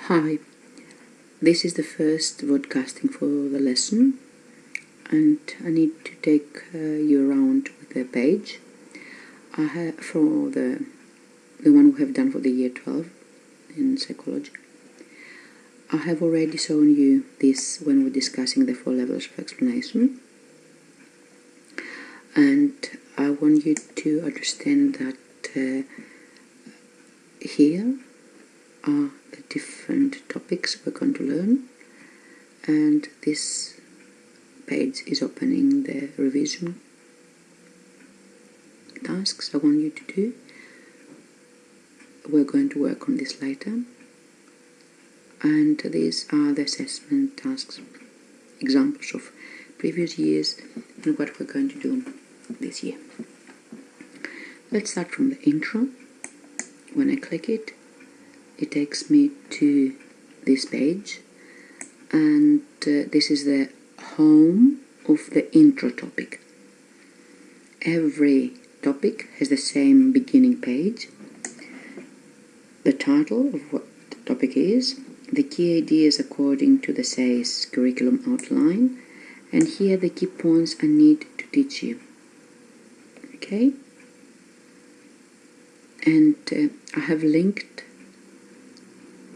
Hi, this is the first vodcasting for the lesson, and I need to take you around with the page. I have for the one we have done for the year 12 in psychology. I have already shown you this when we're discussing the 4 levels of explanation, and I want you to understand that here are the different topics we're going to learn, and this page is opening the revision tasks I want you to do. We're going to work on this later, and these are the assessment tasks, examples of previous years and what we're going to do this year. Let's start from the intro. When I click it, it takes me to this page, and this is the home of the intro topic. Every topic has the same beginning page, the title of what the topic is, the key ideas according to the SAYS curriculum outline, and here the key points I need to teach you. Okay? And I have linked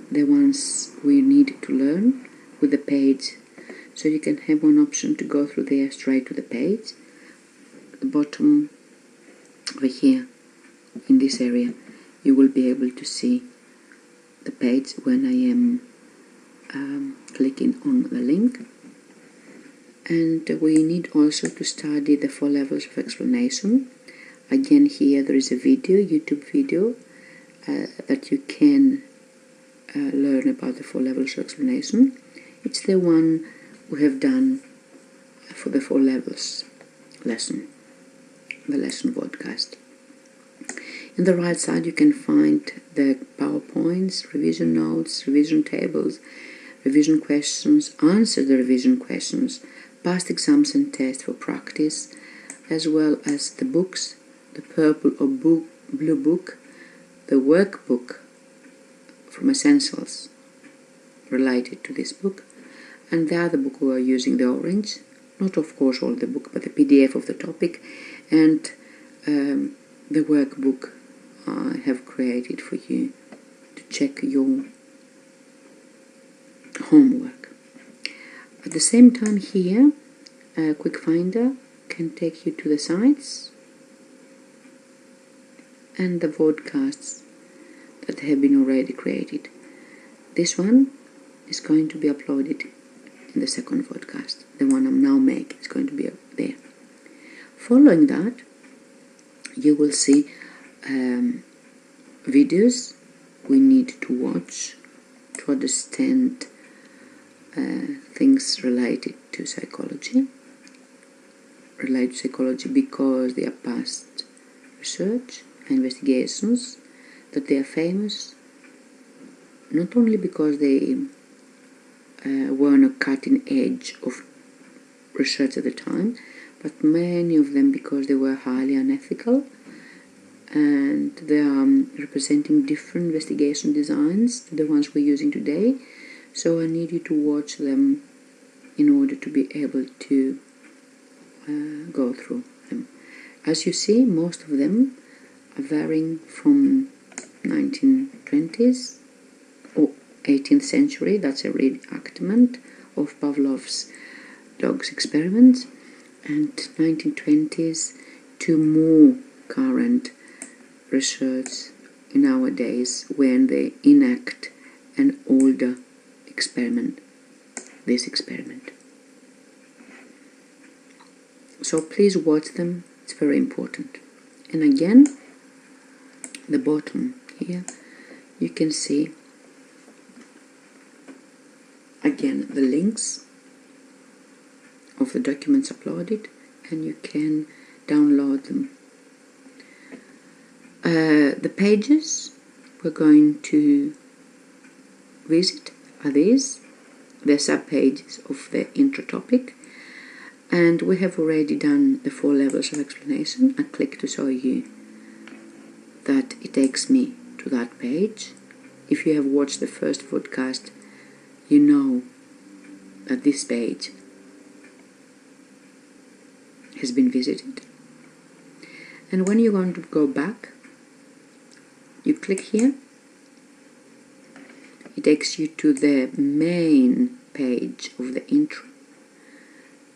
the ones we need to learn with the page, so you can have one option to go through there straight to the page. At the bottom over here in this area you will be able to see the page when I am clicking on the link. And we need also to study the 4 levels of explanation. Again, here there is a video, YouTube video, that you can learn about the 4 levels of explanation. It's the one we have done for the 4 levels lesson, the lesson podcast. In the right side you can find the PowerPoints, revision notes, revision tables, revision questions, answer the revision questions, past exams and tests for practice, as well as the books, the purple or blue book, the workbook from Essentials related to this book, and the other book we are using, the orange, not of course all the book, but the PDF of the topic, and the workbook I have created for you to check your homework. At the same time here, a quick finder can take you to the sites and the podcasts that have been already created. This one is going to be uploaded in the second podcast. The one I'm now making is going to be there. Following that, you will see videos we need to watch to understand things related to psychology. Because they are past research, investigations, that they are famous, not only because they were on a cutting edge of research at the time, but many of them because they were highly unethical, and they are representing different investigation designs to the ones we're using today. So I need you to watch them in order to be able to go through them. As you see, most of them are varying from 1920s or 18th century, that's a reenactment of Pavlov's dog's experiments, and 1920s to more current research nowadays when they enact an older experiment, this experiment. So please watch them, it's very important. And again, the bottom here, you can see again the links of the documents uploaded, and you can download them. The pages we're going to visit are these, the sub-pages of the intro topic, and we have already done the 4 levels of explanation. I click to show you that it takes me to that page, if you have watched the first vodcast, you know that this page has been visited. And when you're going to go back, you click here. It takes you to the main page of the intro.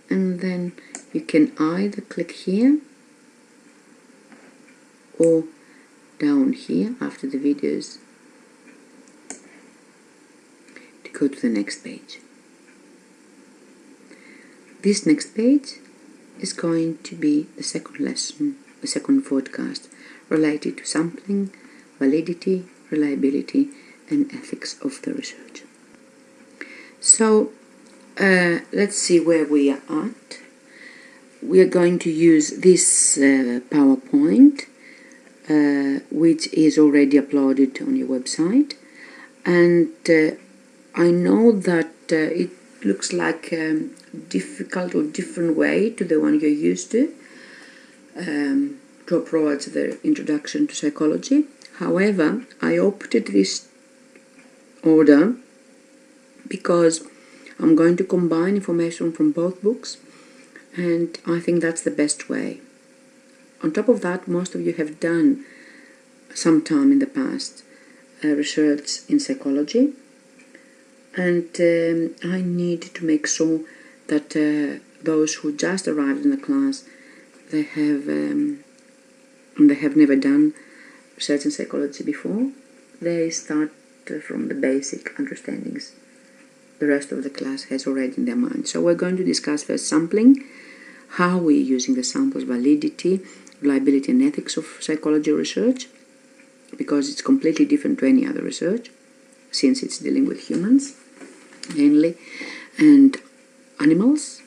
And then you can either click here or down here after the videos to go to the next page. This next page is going to be the second lesson, the second vodcast, related to sampling, validity, reliability, and ethics of the research. So let's see where we are at. We are going to use this PowerPoint, which is already uploaded on your website, and I know that it looks like a difficult or different way to the one you're used to approach the introduction to psychology. However, I opted this order because I'm going to combine information from both books, and I think that's the best way. On top of that, most of you have done sometime in the past research in psychology, and I need to make sure that those who just arrived in the class, they have never done research in psychology before. They start from the basic understandings the rest of the class has already in their mind. So we're going to discuss first sampling, how we're using the samples, validity, reliability and ethics of psychology research, because it's completely different to any other research, since it's dealing with humans mainly, and animals,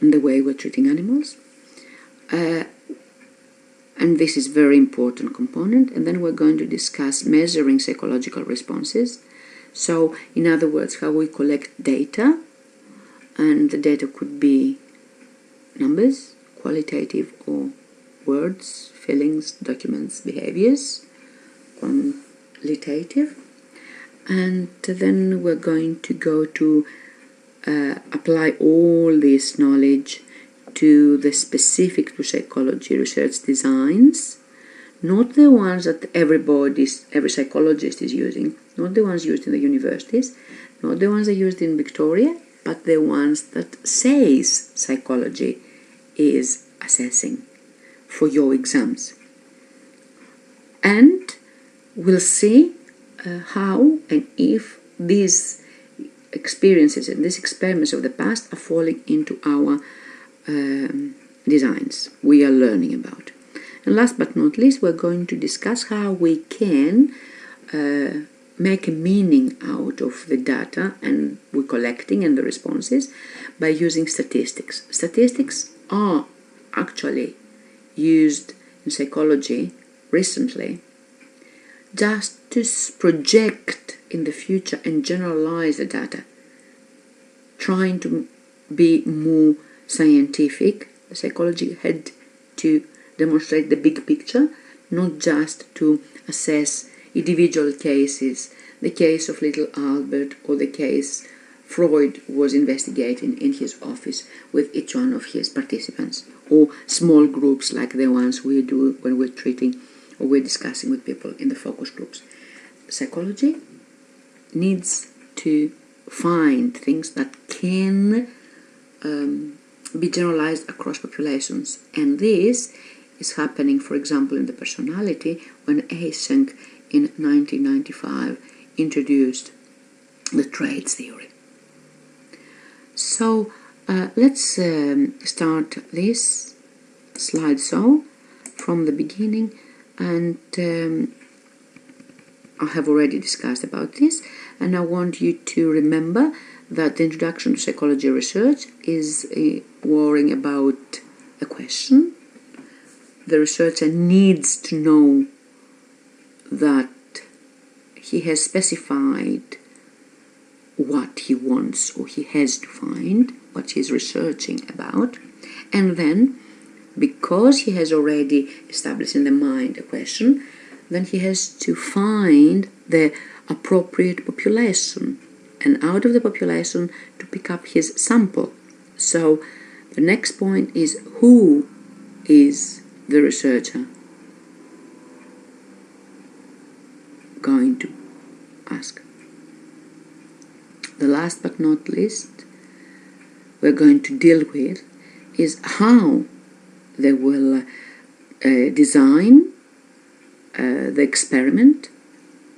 and the way we're treating animals. And this is a very important component. And then we're going to discuss measuring psychological responses. So, in other words, how we collect data, and the data could be numbers, qualitative, or words, feelings, documents, behaviors, quantitative. And then we're going to go to apply all this knowledge to the specific to psychology research designs, not the ones that every psychologist is using, not the ones used in the universities, not the ones that are used in Victoria, but the ones that says psychology is assessing for your exams. And we'll see how and if these experiences and these experiments of the past are falling into our designs we are learning about. And last but not least, we're going to discuss how we can make a meaning out of the data and we're collecting and the responses by using statistics. Statistics are actually used in psychology recently just to project in the future and generalize the data, trying to be more scientific. Psychology had to demonstrate the big picture, not just to assess individual cases, the case of little Albert or the case Freud was investigating in his office with each one of his participants, or small groups like the ones we do when we're treating or we're discussing with people in the focus groups. Psychology needs to find things that can be generalized across populations, and this is happening, for example, in the personality when Eysenck in 1995 introduced the traits theory. So let's start this slideshow from the beginning, and I have already discussed about this, and I want you to remember that the introduction to psychology research is worrying about a question. The researcher needs to know that he has specified what he wants or he has to find, what he's researching about, and then because he has already established in the mind a question, then he has to find the appropriate population, and out of the population to pick up his sample. So the next point is, who is the researcher going to ask? The last but not least we're going to deal with is how they will design the experiment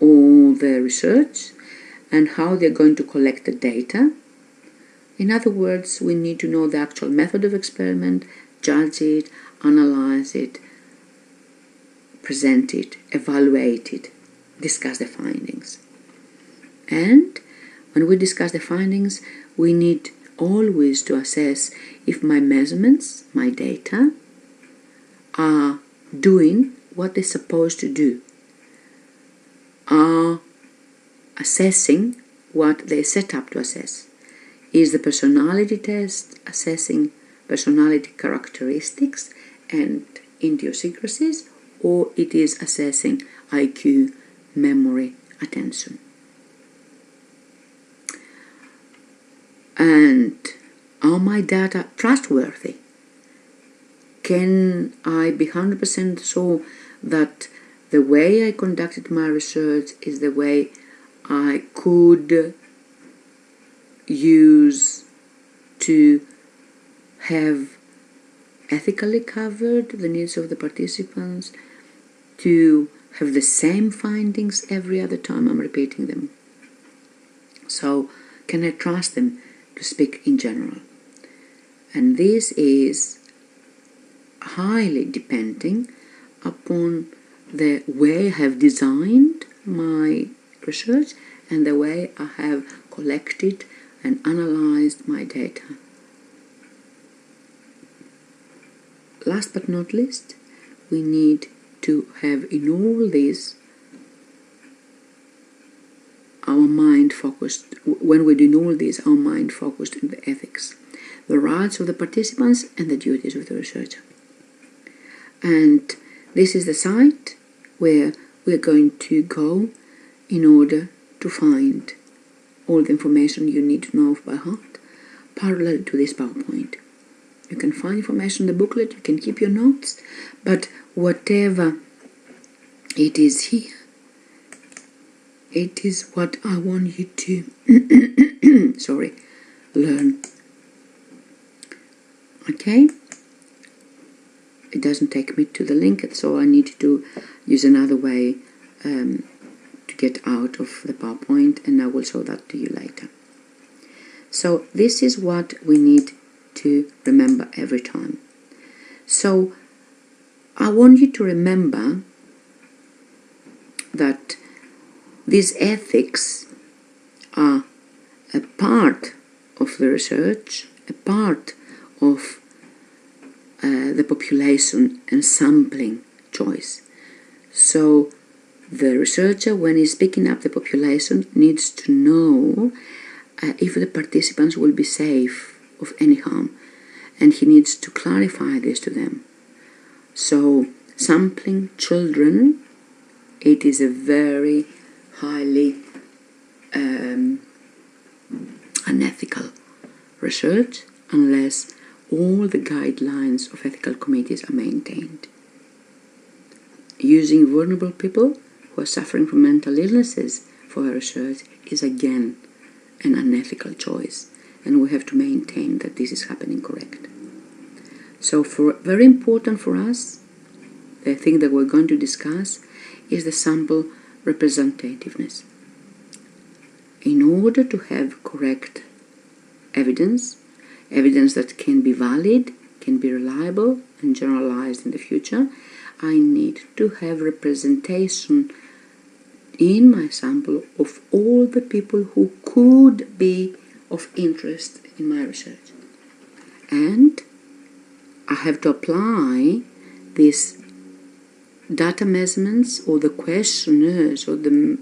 or the research, and how they're going to collect the data. In other words, we need to know the actual method of experiment, judge it, analyze it, present it, evaluate it, discuss the findings. And when we discuss the findings, we need always to assess if my measurements, my data, are doing what they're supposed to do, are assessing what they set up to assess. Is the personality test assessing personality characteristics and idiosyncrasies, or it is assessing IQ, memory, attention? And are my data trustworthy? Can I be 100% sure that the way I conducted my research is the way I could use to have ethically covered the needs of the participants, to have the same findings every other time I'm repeating them? So, can I trust them to speak in general? And this is highly depending upon the way I have designed my research and the way I have collected and analyzed my data. Last but not least, we need to have in all this our mind focused. When we're doing all this, our mind focused on the ethics, the rights of the participants and the duties of the researcher. And this is the site where we're going to go in order to find all the information you need to know by heart, parallel to this PowerPoint. You can find information in the booklet, you can keep your notes, but whatever it is here, it is what I want you to learn. Okay? It doesn't take me to the link, so I need to use another way to get out of the PowerPoint, and I will show that to you later. So this is what we need to remember every time. So I want you to remember that these ethics are a part of the research, a part of the population and sampling choice. So the researcher, when he's picking up the population, needs to know if the participants will be safe of any harm, and he needs to clarify this to them. So sampling children, it is a very highly unethical research unless all the guidelines of ethical committees are maintained. Using vulnerable people who are suffering from mental illnesses for our research is again an unethical choice, and we have to maintain that this is happening correct. So very important for us, the thing that we're going to discuss is the sample representativeness. In order to have correct evidence that can be valid, can be reliable and generalized in the future, I need to have representation in my sample of all the people who could be of interest in my research. And I have to apply these data measurements or the questionnaires or the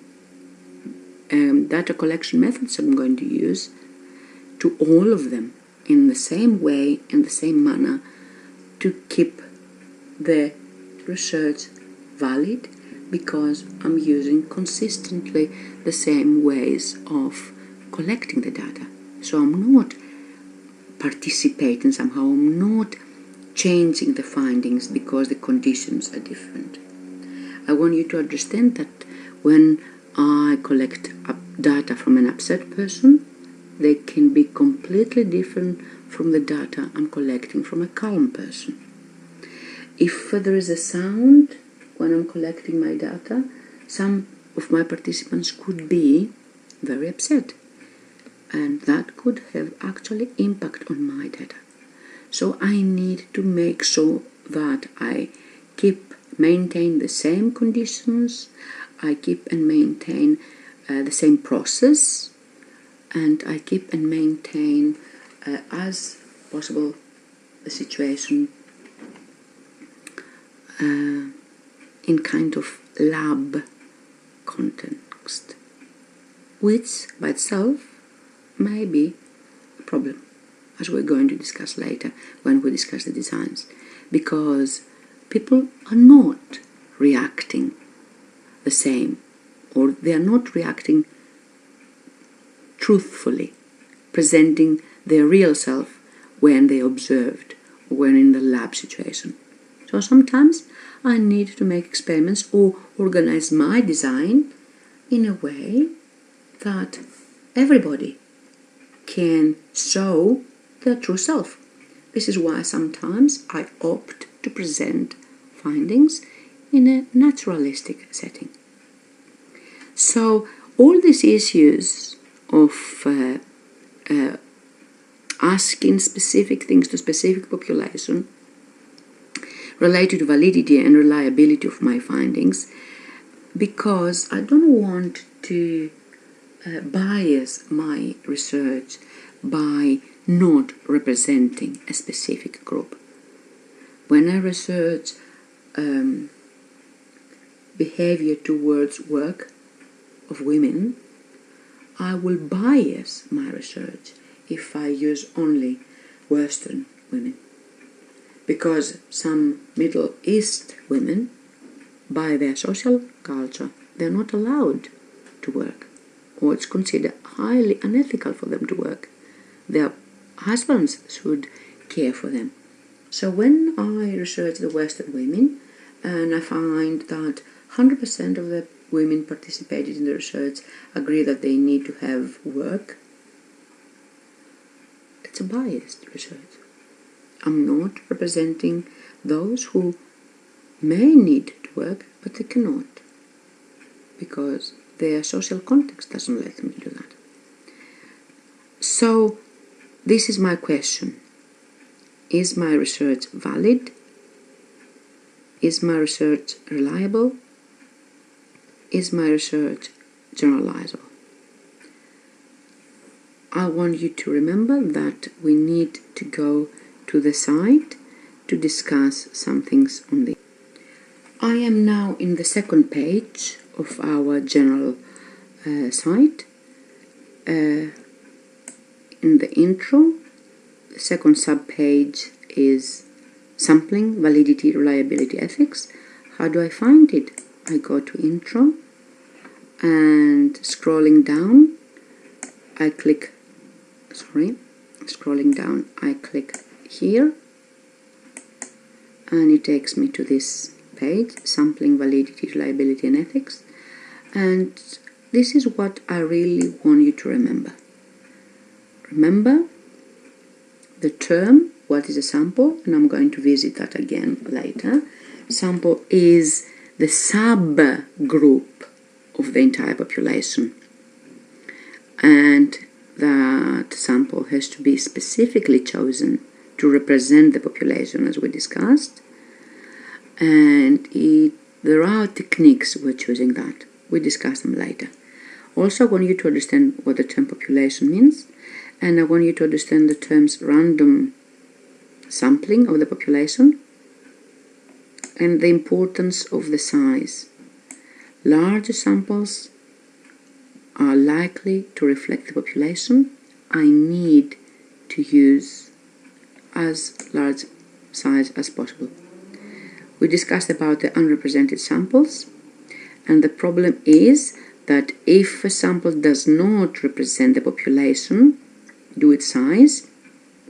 data collection methods I'm going to use to all of them in the same way, in the same manner, to keep the research valid, because I'm using consistently the same ways of collecting the data. So I'm not participating somehow, I'm not changing the findings because the conditions are different. I want you to understand that when I collect data from an upset person, they can be completely different from the data I'm collecting from a calm person. If there is a sound when I'm collecting my data, some of my participants could be very upset, and that could have actually impact on my data. So I need to make sure that I maintain the same conditions, I keep and maintain the same process, and I keep and maintain as possible the situation in kind of lab context, which by itself may be a problem, as we're going to discuss later when we discuss the designs, because people are not reacting the same, or they are not reacting truthfully, presenting their real self when they observed or when in the lab situation. So sometimes I need to make experiments or organize my design in a way that everybody can show their true self. This is why sometimes I opt to present findings in a naturalistic setting. So all these issues of asking specific things to specific population related to validity and reliability of my findings, because I don't want to bias my research by not representing a specific group. When I research behavior towards work of women, I will bias my research if I use only Western women, because some Middle East women, by their social culture, they're not allowed to work, or it's considered highly unethical for them to work. Their husbands should care for them. So when I research the Western women, and I find that 100% of the women participated in the research agree that they need to have work, it's a biased research. I'm not representing those who may need to work, but they cannot, because their social context doesn't let them do that. So this is my question. Is my research valid? Is my research reliable? Is my research generalizable? I want you to remember that we need to go to the site to discuss some things on this. I am now in the second page of our general site. In the intro, the second sub-page is sampling, validity, reliability, ethics. How do I find it? I go to intro, and scrolling down, I click here, and it takes me to this page, sampling, validity, reliability, and ethics. And this is what I really want you to remember. Remember the term, what is a sample, and I'm going to visit that again later. Sample is the subgroup of the entire population, and that sample has to be specifically chosen to represent the population, as we discussed, and there are techniques for choosing that. We discuss them later. Also, I want you to understand what the term population means, and I want you to understand the terms random sampling of the population and the importance of the size. Larger samples are likely to reflect the population. I need to use as large size as possible. We discussed about the unrepresented samples, And the problem is that if a sample does not represent the population due to its size,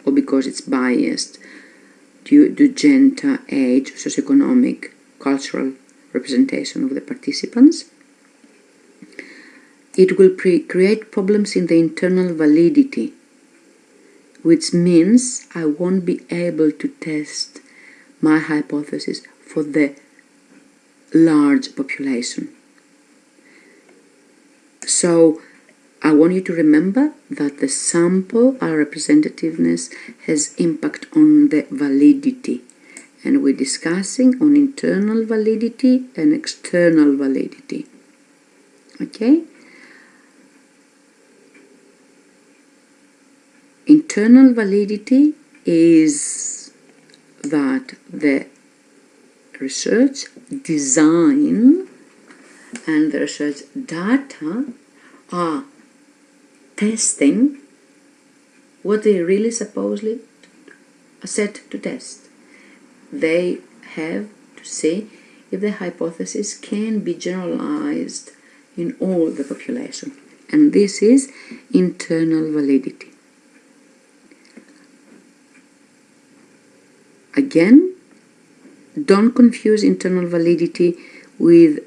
or because it's biased due to gender, age, socioeconomic, cultural representation of the participants, it will create problems in the internal validity, which means I won't be able to test my hypothesis for the large population. So I want you to remember that the sample, our representativeness, has impact on the validity. And we're discussing on internal validity and external validity. Okay? Internal validity is that the research design and the research data are testing what they really supposedly are set to test. They have to see if the hypothesis can be generalized in all the population. And this is internal validity. Again, don't confuse internal validity with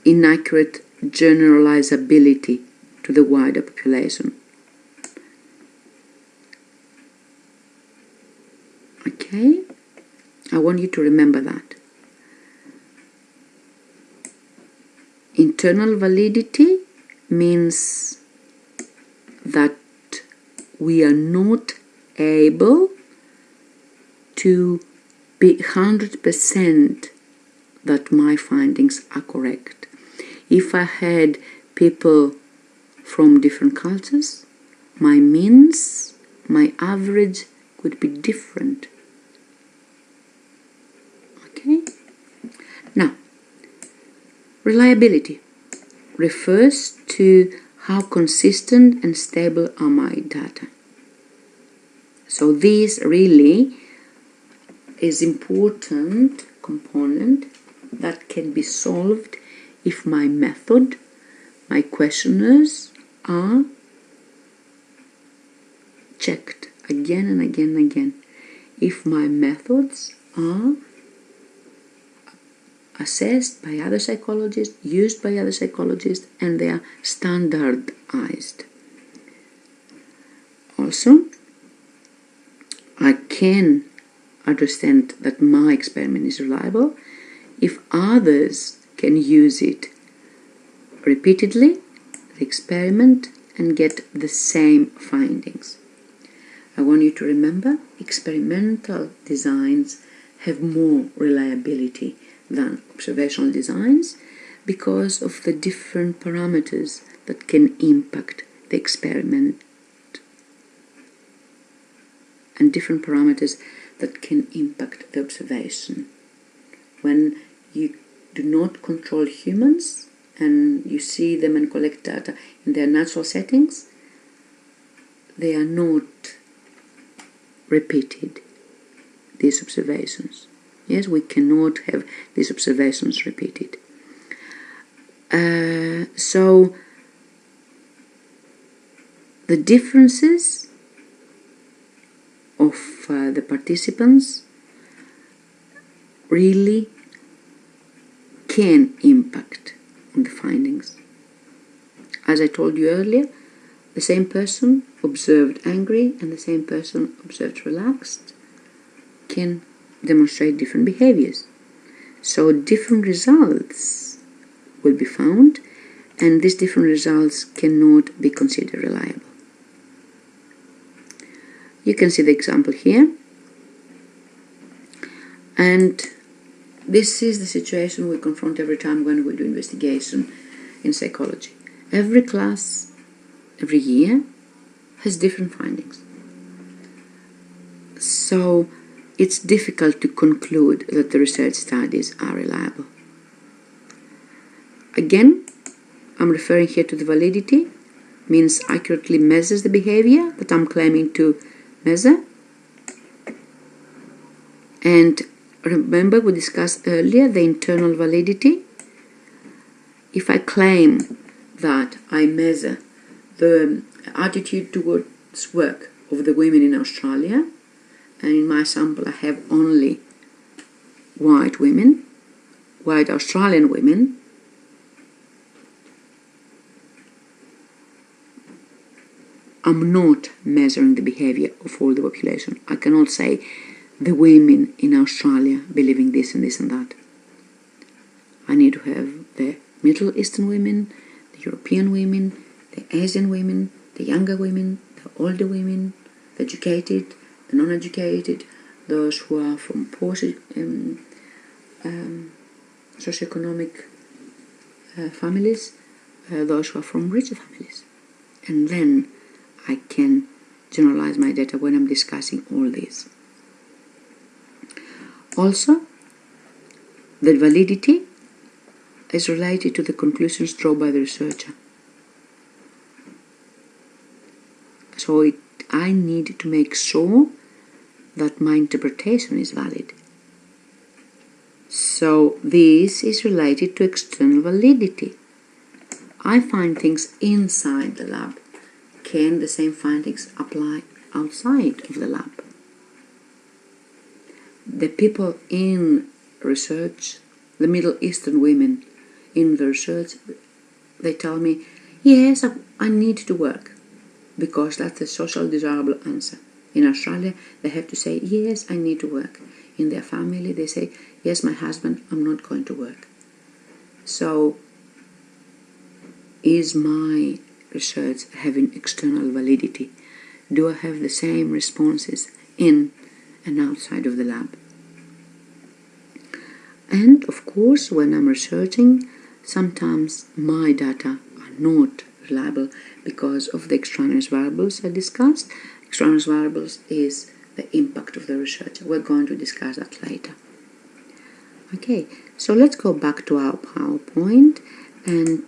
inaccurate generalizability to the wider population. Okay? I want you to remember that. Internal validity means that we are not able to be 100% that my findings are correct. If I had people from different cultures, my means, my average could be different. Okay? Now, reliability refers to how consistent and stable are my data. So this really is important component that can be solved if my method, my questionnaires are checked again and again and again. If my methods are assessed by other psychologists, used by other psychologists, and they are standardized. Also, I can understand that my experiment is reliable if others can use it repeatedly, the experiment, and get the same findings. I want you to remember experimental designs have more reliability than observational designs because of the different parameters that can impact the experiment and different parameters that can impact the observation. When you do not control humans and you see them and collect data in their natural settings, they are not repeated, these observations. Yes, we cannot have these observations repeated. So the differences of the participants really can impact on the findings. As I told you earlier, the same person observed angry and the same person observed relaxed can demonstrate different behaviors. So different results will be found, and these different results cannot be considered reliable. You can see the example here. And this is the situation we confront every time when we do investigation in psychology. Every class, every year, has different findings. So it's difficult to conclude that the research studies are reliable. Again, I'm referring here to the validity, means accurately measures the behavior that I'm claiming to measure. And remember, we discussed earlier the internal validity. if I claim that I measure the attitude towards work of the women in Australia, and in my sample I have only white women, white Australian women, I'm not measuring the behavior of all the population. I cannot say the women in Australia believing this and this and that. I need to have the Middle Eastern women, the European women, the Asian women, the younger women, the older women, the educated, the non-educated, those who are from poor socioeconomic families, those who are from richer families. And then I can generalize my data when I'm discussing all this. Also, the validity is related to the conclusions drawn by the researcher. So I need to make sure that my interpretation is valid. So this is related to external validity. I find things inside the lab. Can the same findings apply outside of the lab? The people in research, the Middle Eastern women in the research, they tell me, yes, I need to work, because that's a social desirable answer. In Australia, they have to say, yes, I need to work. In their family, they say, yes, my husband, I'm not going to work. So, is my research having external validity? Do I have the same responses in and outside of the lab? And of course, when I'm researching, sometimes my data are not reliable because of the extraneous variables I discussed. Extraneous variables is the impact of the research. We're going to discuss that later. Okay, so let's go back to our PowerPoint and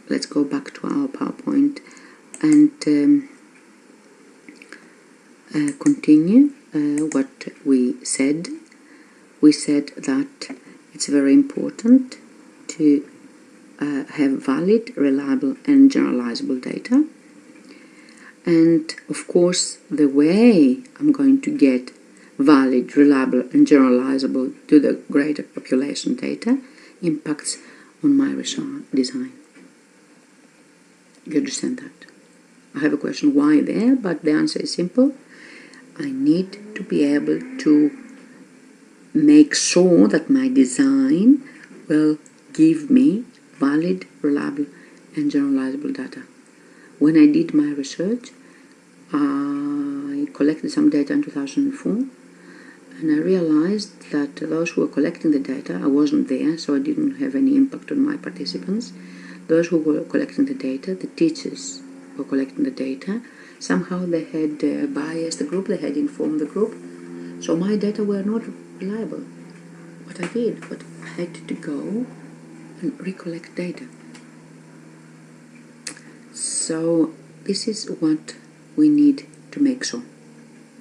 let's go back to our PowerPoint and continue what we said. We said that it's very important to have valid, reliable and generalizable data. And of course, the way I'm going to get valid, reliable and generalizable to the greater population data impacts on my research design. You understand that? I have a question why there, but the answer is simple. I need to be able to make sure that my design will give me valid, reliable and generalizable data. When I did my research, I collected some data in 2004, and I realized that those who were collecting the data, I wasn't there, so I didn't have any impact on my participants. Those who were collecting the data, the teachers were collecting the data, somehow they had biased the group, they had informed the group, so my data were not reliable. What I did, but I had to go and recollect data. So this is what we need to make sure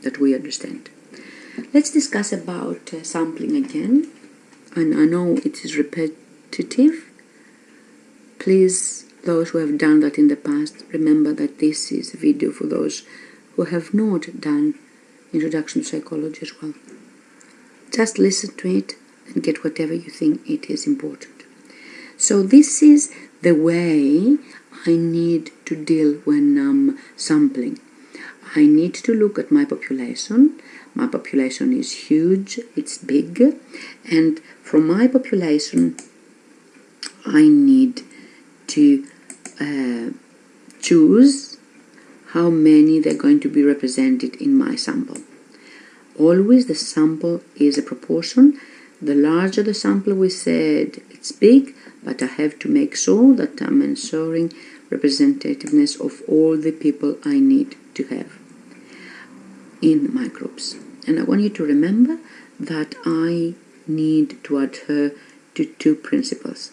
that we understand. Let's discuss about sampling again. And I know it is repetitive. Please, those who have done that in the past, remember that this is a video for those who have not done Introduction to Psychology as well. Just listen to it and get whatever you think it is important. So this is the way I need to deal when I'm sampling. I need to look at my population. My population is huge, it's big, and from my population I need to choose how many they're going to be represented in my sample. Always the sample is a proportion. The larger the sample, we said it's big, but I have to make sure that I'm ensuring representativeness of all the people I need to have in my groups. And I want you to remember that I need to adhere to two principles: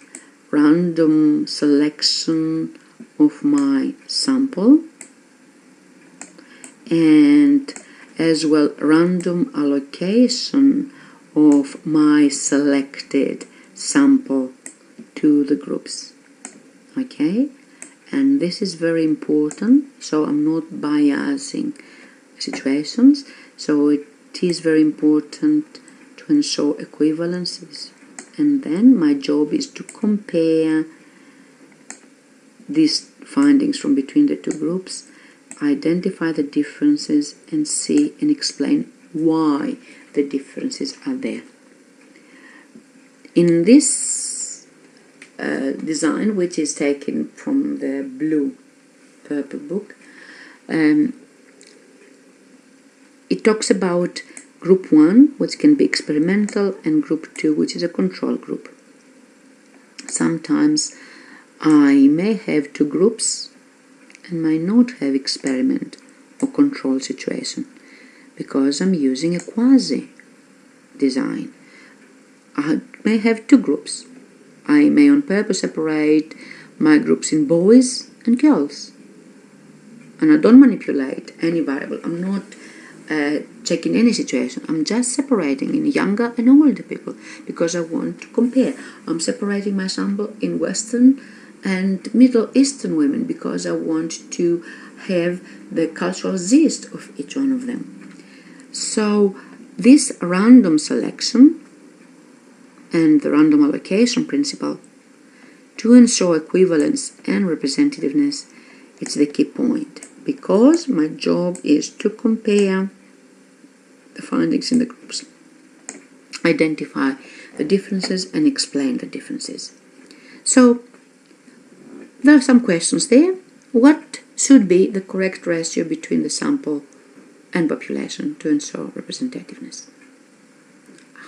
random selection of my sample and as well random allocation of my selected sample to the groups. Okay, and this is very important, so I'm not biasing situations, so it is very important to ensure equivalences, and then my job is to compare these findings from between the two groups, identify the differences, and see and explain why the differences are there. In this design, which is taken from the blue purple book, it talks about group 1, which can be experimental, and group 2, which is a control group. Sometimes I may have two groups and might not have experiment or control situation because I'm using a quasi design. I may have two groups. I may on purpose separate my groups in boys and girls, and I don't manipulate any variable. I'm not checking any situation. I'm just separating in younger and older people because I want to compare. I'm separating my sample in Western and Middle Eastern women because I want to have the cultural zest of each one of them. So this random selection and the random allocation principle to ensure equivalence and representativeness, it's the key point, because my job is to compare the findings in the groups, identify the differences and explain the differences. So there are some questions there. What should be the correct ratio between the sample and population to ensure representativeness?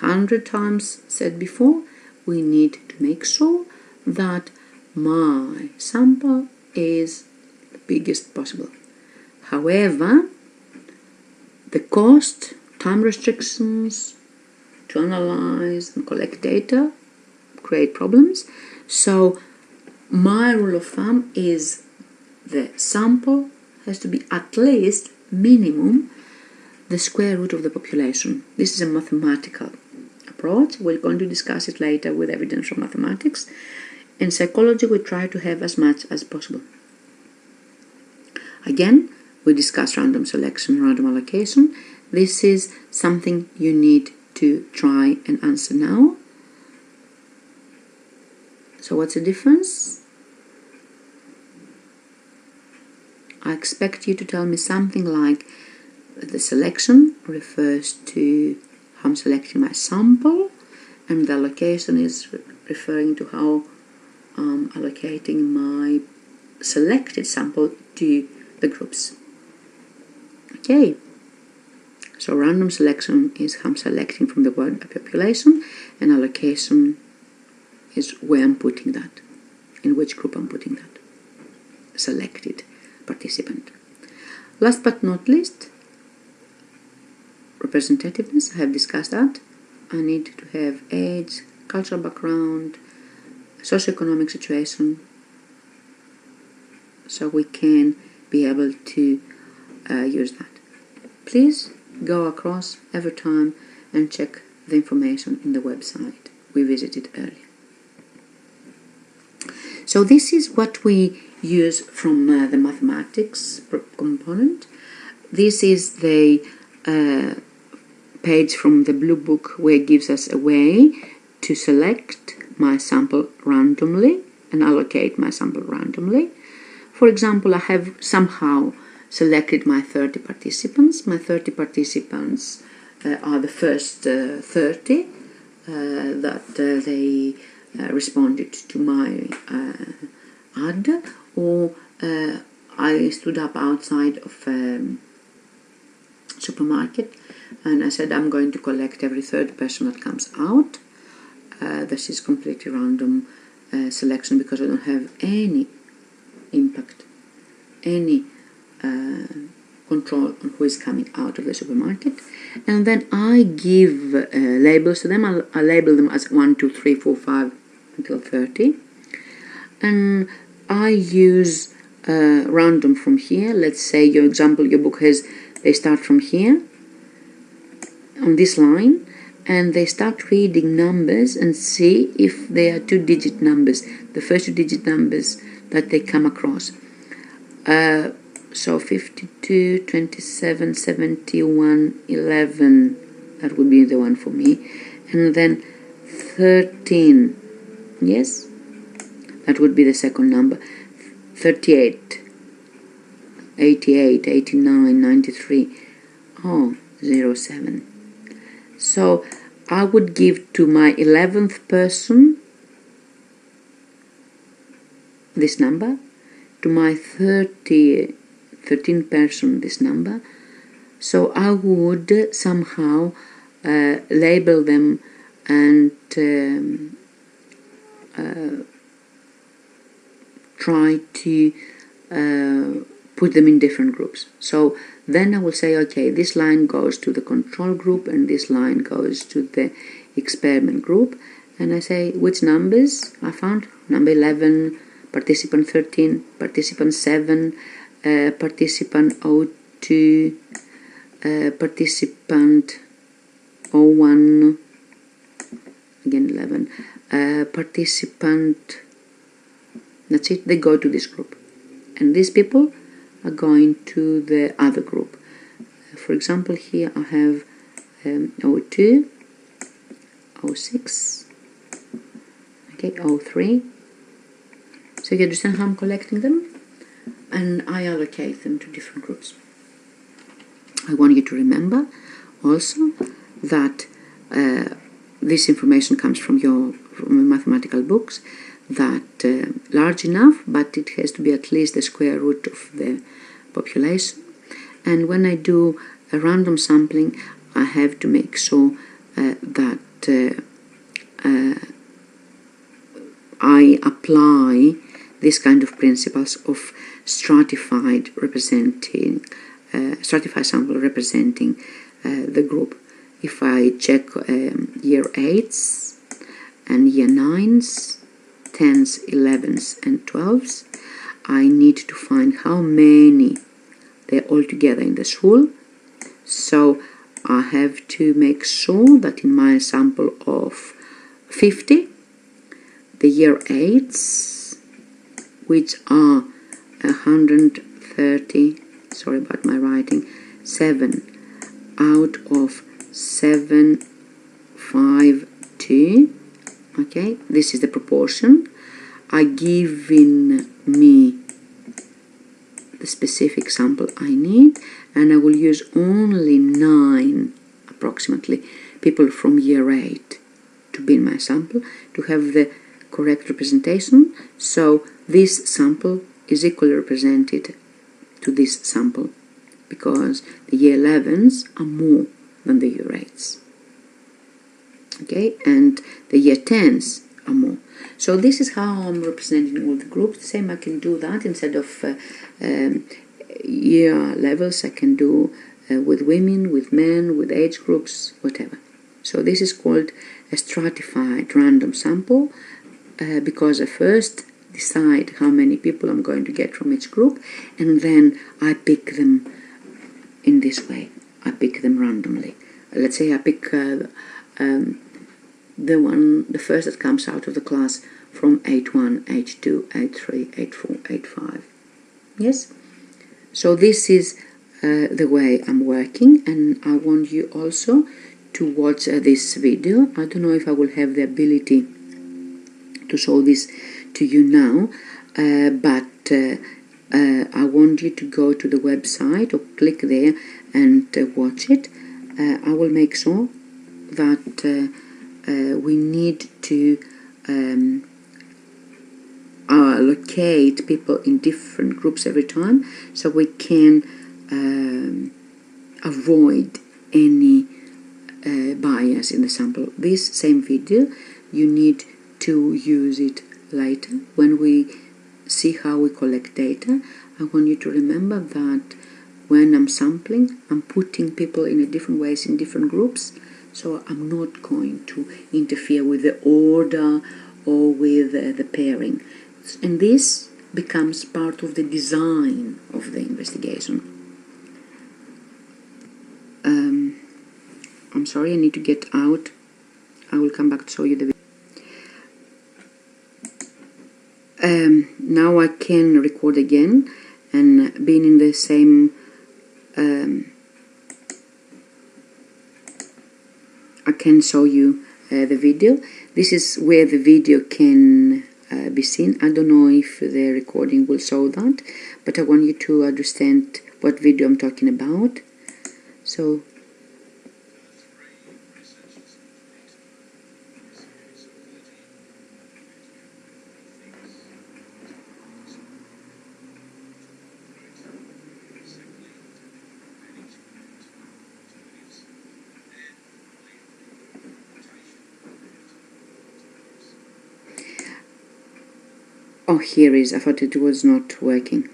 100 times said before, we need to make sure that my sample is the biggest possible. However, the cost, time restrictions to analyze and collect data create problems. So my rule of thumb is the sample has to be at least minimum the square root of the population. This is a mathematical approach. We're going to discuss it later with evidence from mathematics. In psychology, we try to have as much as possible. Again, we discuss random selection, random allocation. This is something you need to try and answer now. So what's the difference? I expect you to tell me something like the selection refers to how I'm selecting my sample, and the allocation is referring to how I'm allocating my selected sample to the groups. Okay, so random selection is how I'm selecting from the word population, and allocation is where I'm putting that, in which group I'm putting that selected participant. Last but not least, representativeness. I have discussed that. I need to have age, cultural background, socioeconomic situation, so we can be able to use that. Please go across every time and check the information in the website we visited earlier. So this is what we use from the mathematics component. This is the page from the blue book where it gives us a way to select my sample randomly and allocate my sample randomly. For example, I have somehow selected my 30 participants. My 30 participants are the first 30 that they responded to my ad, or I stood up outside of a supermarket and I said I'm going to collect every third person that comes out. This is completely random selection because I don't have any impact, any control on who is coming out of the supermarket. And then I give labels to them. I label them as 1, 2, 3, 4, 5 until 30. And I use random from here. Let's say your book has, they start from here on this line, and they start reading numbers and see if they are two-digit numbers, the first two-digit numbers that they come across. So 52, 27, 71, 11, that would be the one for me. And then 13, yes, that would be the second number. 38, 88, 89, 93, 07. So I would give to my 11th person this number, to my 13th person this number. So I would somehow label them and try to put them in different groups. So then I will say, okay, this line goes to the control group and this line goes to the experiment group. And I say which numbers I found. Number 11, participant 13, participant 7, participant 02, participant 01, again 11, participant, that's it, they go to this group. And these people are going to the other group. For example, here I have 02, 06, okay, 03. So you understand how I'm collecting them? And I allocate them to different groups. I want you to remember also that this information comes from your mathematical books, that large enough, but it has to be at least the square root of the population. And when I do a random sampling, I have to make sure that I apply this kind of principles of stratified sample representing the group. If I check year 8s and year 9s, 10s, 11s and 12s, I need to find how many they're all together in the school. So I have to make sure that in my sample of 50, the year 8s, which are 130, sorry about my writing, 7 out of 752, okay, this is the proportion, are given me the specific sample I need, and I will use only 9 approximately people from year 8 to be in my sample to have the correct representation. So this sample is equally represented to this sample because the year 11s are more than the year 8s, okay, and the year 10s are more. So this is how I'm representing all the groups. The same, I can do that instead of year levels. I can do with women, with men, with age groups, whatever. So this is called a stratified random sample because I first decide how many people I'm going to get from each group, and then I pick them in this way. I pick them randomly. Let's say I pick the first that comes out of the class from 8-1, 8-2, 8-3, 8-4, 8-5. Yes? So this is the way I'm working, and I want you also to watch this video. I don't know if I will have the ability to show this to you now, but I want you to go to the website or click there and watch it. I will make sure that we need to allocate people in different groups every time, so we can avoid any bias in the sample. This same video, you need to use it later when we see how we collect data. I want you to remember that when I'm sampling, I'm putting people in different ways in different groups, so I'm not going to interfere with the order or with the pairing. And this becomes part of the design of the investigation. I'm I'm sorry, I need to get out. I will come back to show you the video. Now I can record again, and being in the same I can show you the video. This is where the video can be seen. I don't know if the recording will show that, but I want you to understand what video I'm talking about. So oh, here is. I thought it was not working.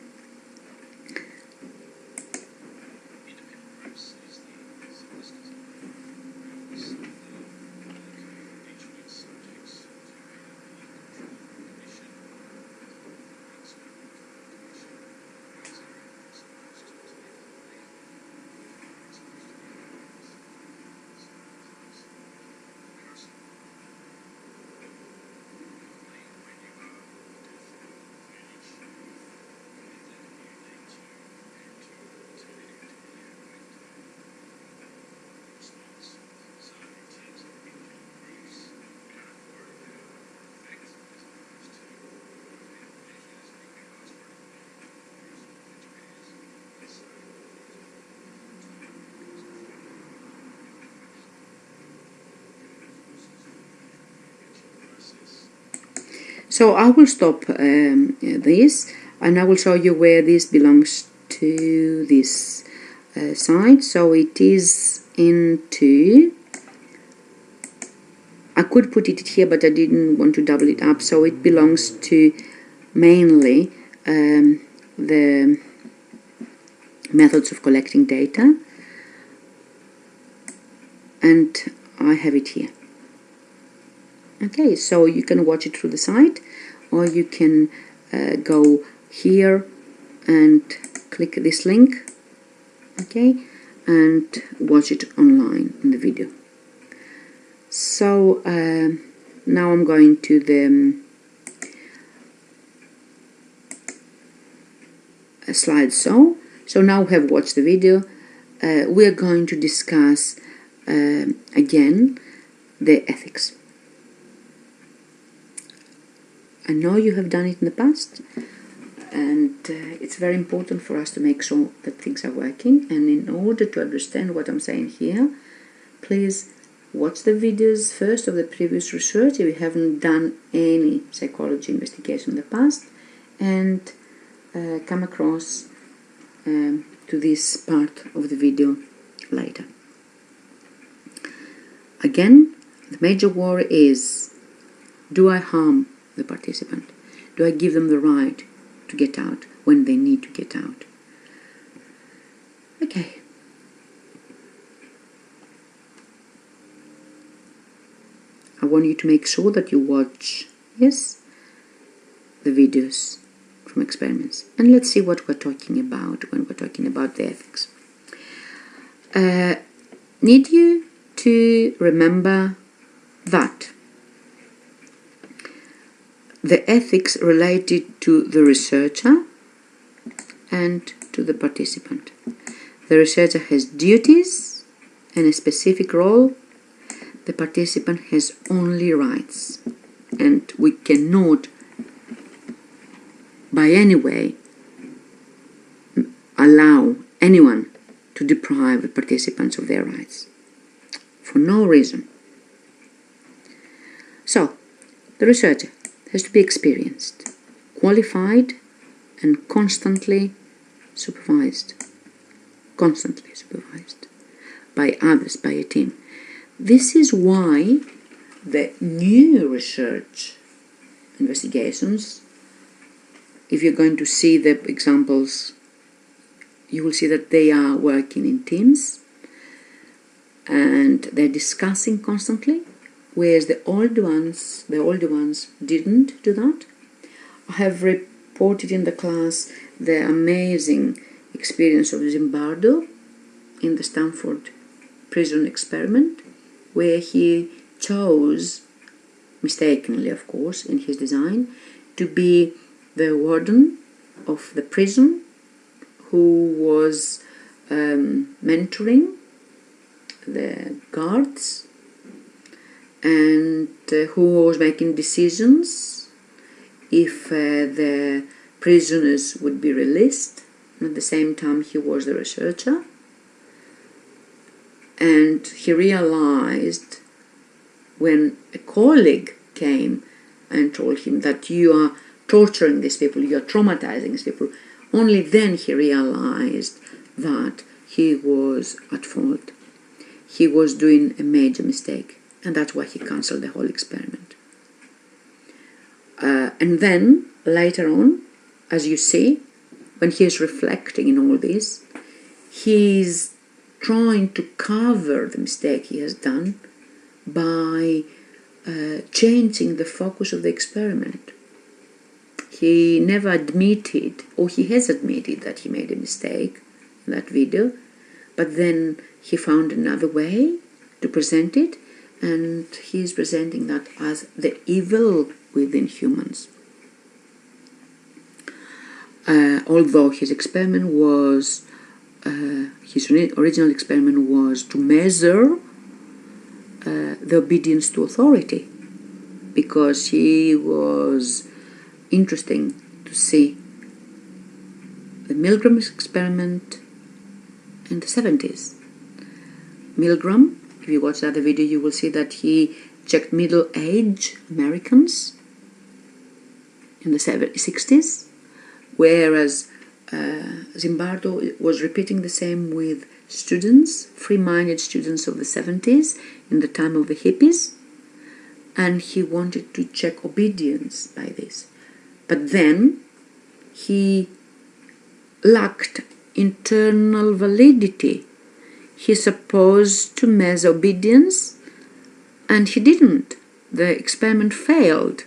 So I will stop this, and I will show you where this belongs to this side. So it is into, I could put it here, but I didn't want to double it up. So it belongs to mainly the methods of collecting data, and I have it here. Okay, so you can watch it through the site, or you can go here and click this link, okay, and watch it online in the video. So now I'm going to the slideshow. So now we have watched the video. We are going to discuss again the ethics. I know you have done it in the past, and it's very important for us to make sure that things are working. And in order to understand what I'm saying here, please watch the videos first of the previous research if you haven't done any psychology investigation in the past, and come across to this part of the video later. Again, the major worry is, do I harm the participant? Do I give them the right to get out when they need to get out? Okay. I want you to make sure that you watch, yes, the videos from experiments. And let's see what we're talking about when we're talking about the ethics. Need you to remember that the ethics related to the researcher and to the participant. The researcher has duties and a specific role. The participant has only rights. And we cannot, by any way, allow anyone to deprive the participants of their rights. For no reason. So, the researcher has to be experienced, qualified, and constantly supervised by others, by a team. This is why the new research investigations, if you're going to see the examples, you will see that they are working in teams and they're discussing constantly, whereas the older ones didn't do that. I have reported in the class the amazing experience of Zimbardo in the Stanford prison experiment where he chose, mistakenly of course in his design, to be the warden of the prison who was mentoring the guards and who was making decisions if the prisoners would be released. And at the same time he was the researcher, and he realized when a colleague came and told him that you are torturing these people, you are traumatizing these people, only then he realized that he was at fault. He was doing a major mistake, and that's why he cancelled the whole experiment. And then, later on, as you see, when he is reflecting in all this, he's trying to cover the mistake he has done by changing the focus of the experiment. He never admitted, or he has admitted that he made a mistake in that video, but then he found another way to present it, and he is presenting that as the evil within humans. Although his experiment was, his original experiment was to measure the obedience to authority, because he was interesting to see the Milgram experiment in the 70s. Milgram, if you watch the other video, you will see that he checked middle-aged Americans in the 60s, whereas Zimbardo was repeating the same with students, free-minded students of the 70s, in the time of the hippies, and he wanted to check obedience by this. But then he lacked internal validity. He's supposed to measure obedience, and he didn't. The experiment failed.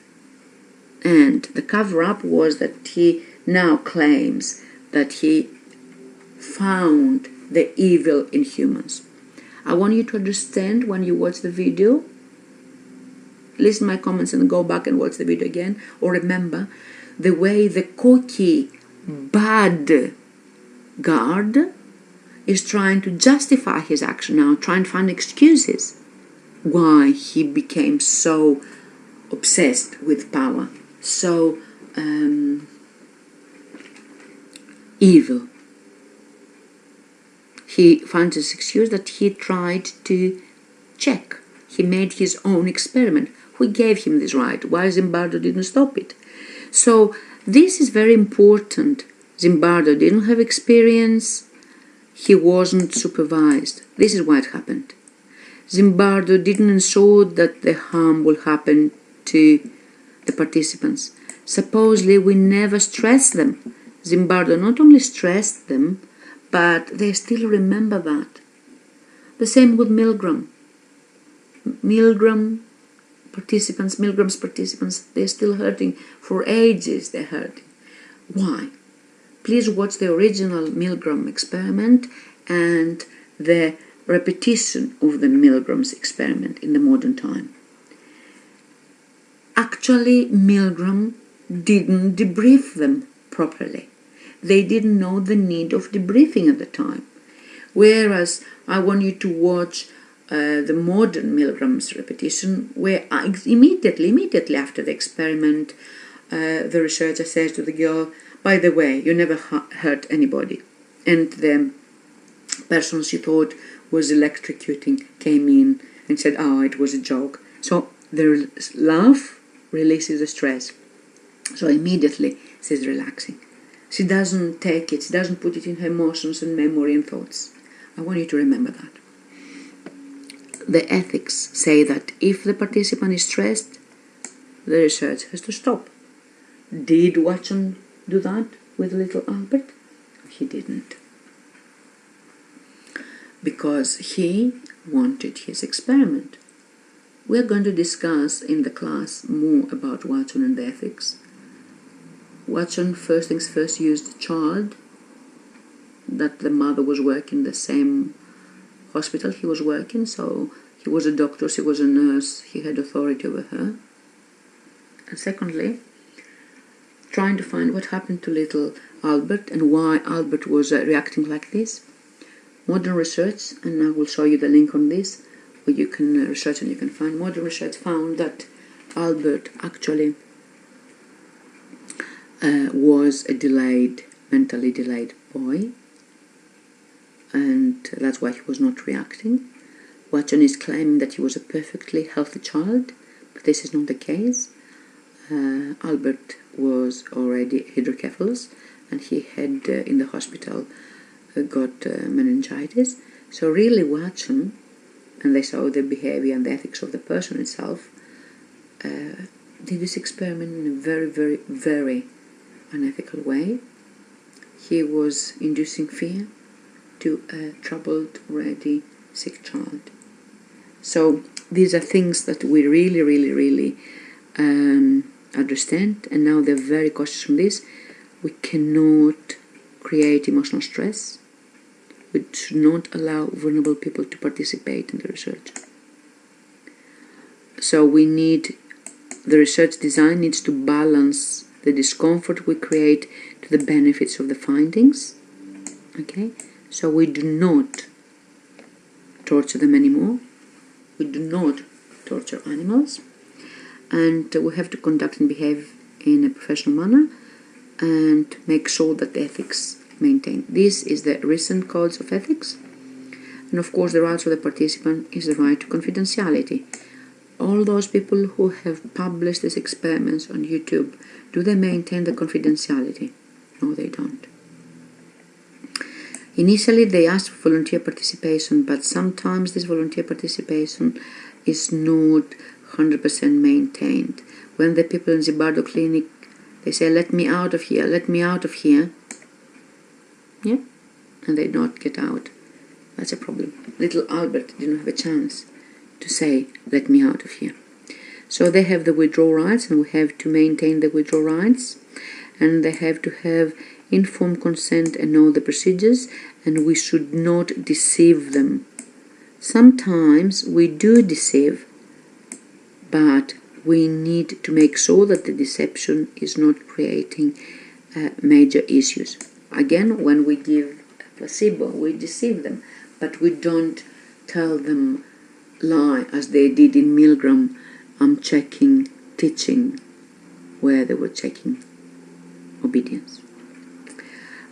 And the cover-up was that he now claims that he found the evil in humans. I want you to understand when you watch the video, listen to my comments and go back and watch the video again, or remember the way the cocky, bad guard is trying to justify his action now, trying to find excuses why he became so obsessed with power, so evil. He finds his excuse that he tried to check. He made his own experiment. Who gave him this right? Why Zimbardo didn't stop it? So this is very important. Zimbardo didn't have experience. He wasn't supervised. This is why it happened. Zimbardo didn't ensure that the harm will happen to the participants. Supposedly we never stressed them. Zimbardo not only stressed them, but they still remember that. The same with Milgram. Milgram's participants, they're still hurting. For ages they're hurting. Why? Please watch the original Milgram experiment and the repetition of the Milgram's experiment in the modern time. Actually, Milgram didn't debrief them properly. They didn't know the need of debriefing at the time. Whereas I want you to watch the modern Milgram's repetition, where immediately after the experiment, the researcher says to the girl, by the way, you never hurt anybody. And the person she thought was electrocuting came in and said, oh, it was a joke. So the laugh releases the stress. So immediately she's relaxing. She doesn't take it, she doesn't put it in her emotions and memory and thoughts. I want you to remember that. The ethics say that if the participant is stressed, the research has to stop. Did Watson do that with little Albert? He didn't. Because he wanted his experiment. We're going to discuss in the class more about Watson and the ethics. Watson, first things first, used a child that the mother was working the same hospital he was working, so he was a doctor, he was a nurse, he had authority over her. And secondly, trying to find what happened to little Albert and why Albert was reacting like this. Modern research, and I will show you the link on this, where you can research and you can find. Modern research found that Albert actually was a mentally delayed boy, and that's why he was not reacting. Watson is claiming that he was a perfectly healthy child, but this is not the case. Albert was already hydrocephalus, and he had in the hospital got meningitis. So really Watson, and they saw the behavior and the ethics of the person itself, did this experiment in a very, very, very unethical way. He was inducing fear to a troubled, already sick child. So these are things that we really, really, really understand, and now they're very cautious from this. We cannot create emotional stress. We should not allow vulnerable people to participate in the research. So the research design needs to balance the discomfort we create to the benefits of the findings. Okay, so we do not torture them anymore. We do not torture animals, and we have to conduct and behave in a professional manner and make sure that the ethics maintained. This is the recent codes of ethics, and of course the rights of the participant is the right to confidentiality. All those people who have published these experiments on YouTube, do they maintain the confidentiality? No, they don't. Initially they asked for volunteer participation, but sometimes this volunteer participation is not 100% maintained. When the people in the Bardo clinic, they say, let me out of here, let me out of here, yeah, and they don't get out. That's a problem. Little Albert didn't have a chance to say, let me out of here. So they have the withdrawal rights, and we have to maintain the withdrawal rights, and they have to have informed consent and know the procedures, and we should not deceive them. Sometimes we do deceive, but we need to make sure that the deception is not creating major issues. Again, when we give a placebo, we deceive them, but we don't tell them lie as they did in Milgram. I'm checking teaching, where they were checking obedience.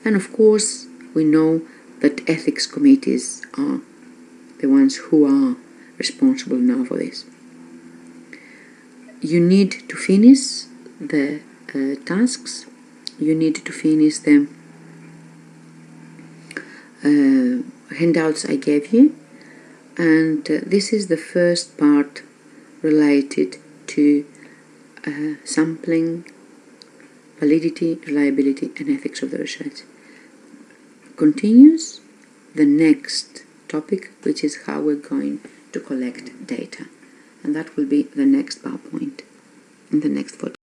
And of course, we know that ethics committees are the ones who are responsible now for this. You need to finish the tasks. You need to finish the handouts I gave you. And this is the first part related to sampling, validity, reliability, and ethics of the research. Continues the next topic, which is how we're going to collect data. And that will be the next PowerPoint in the next podcast.